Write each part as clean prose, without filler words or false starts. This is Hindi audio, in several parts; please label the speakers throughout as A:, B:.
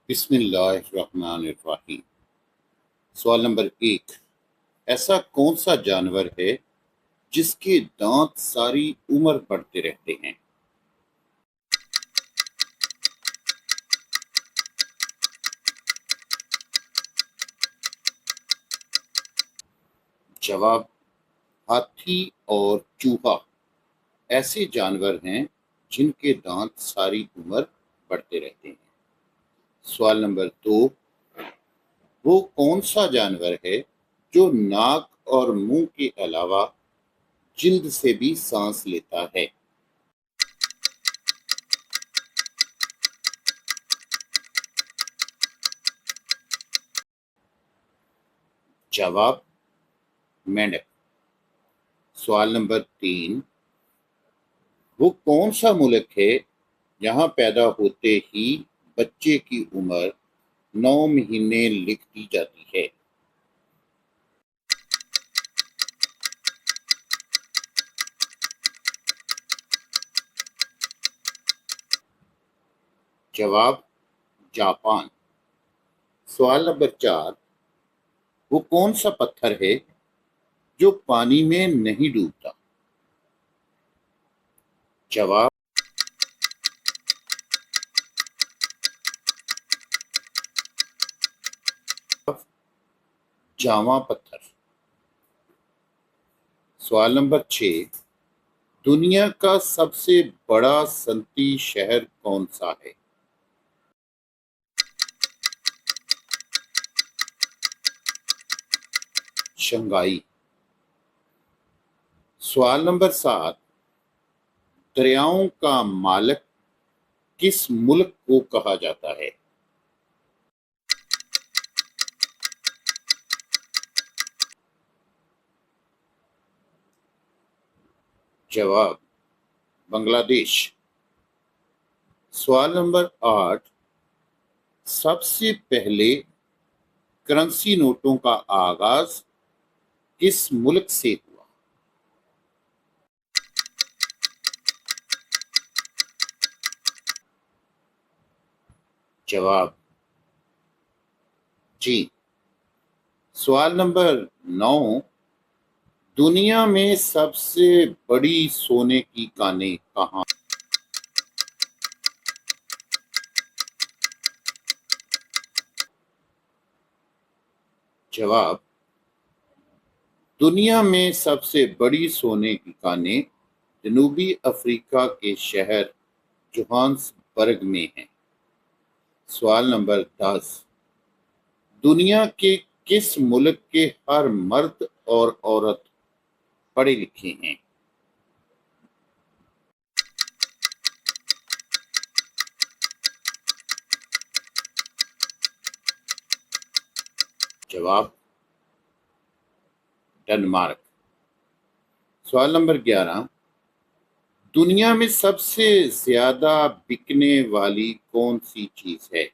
A: बिस्मिल्लाहिर्रहमानिर्रहीम। सवाल नंबर 1। ऐसा कौन सा जानवर है जिसके दांत सारी उम्र बढ़ते रहते हैं? जवाब, हाथी और चूहा ऐसे जानवर हैं जिनके दांत सारी उम्र बढ़ते रहते हैं। सवाल नंबर 2। वो कौन सा जानवर है जो नाक और मुंह के अलावा जिल्द से भी सांस लेता है? जवाब, मेंढक। सवाल नंबर 3। वो कौन सा मुल्क है जहां पैदा होते ही बच्चे की उम्र 9 महीने लिख दी जाती है? जवाब, जापान। सवाल नंबर 4। वो कौन सा पत्थर है जो पानी में नहीं डूबता? जवाब, जावा पत्थर। सवाल नंबर 6। दुनिया का सबसे बड़ा सनती शहर कौन सा है? शंघाई। सवाल नंबर 7। दरियाओं का मालिक किस मुल्क को कहा जाता है? जवाब, बांग्लादेश। सवाल नंबर 8। सबसे पहले करेंसी नोटों का आगाज किस मुल्क से हुआ? जवाब, चीन। सवाल नंबर 9। दुनिया में सबसे बड़ी सोने की कानें कहाँ? जवाब, दुनिया में सबसे बड़ी सोने की कानें जनूबी अफ्रीका के शहर जोहान्सबर्ग में हैं। सवाल नंबर 10। दुनिया के किस मुल्क के हर मर्द और औरत पढ़े लिखे हैं? जवाब, डेनमार्क। सवाल नंबर 11। दुनिया में सबसे ज्यादा बिकने वाली कौन सी चीज है?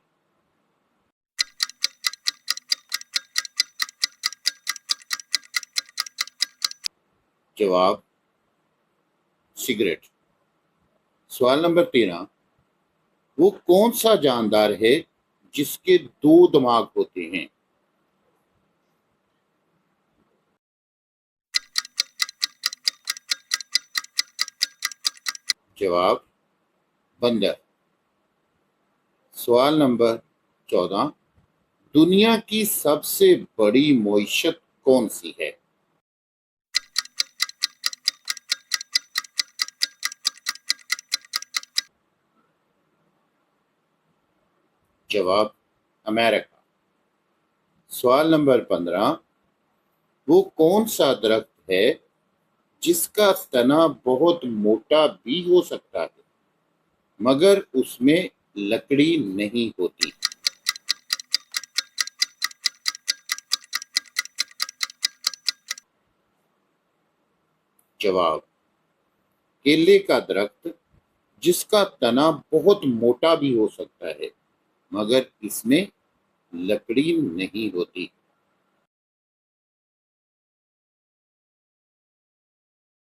A: जवाब, सिगरेट। सवाल नंबर 13। वो कौन सा जानदार है जिसके दो दिमाग होते हैं? जवाब, बंदर। सवाल नंबर 14। दुनिया की सबसे बड़ी मईशत कौन सी है? जवाब, अमेरिका। सवाल नंबर 15। वो कौन सा दरख्त है जिसका तना बहुत मोटा भी हो सकता है मगर उसमें लकड़ी नहीं होती? जवाब, केले का दरख्त जिसका तना बहुत मोटा भी हो सकता है मगर इसमें लकड़ी नहीं होती।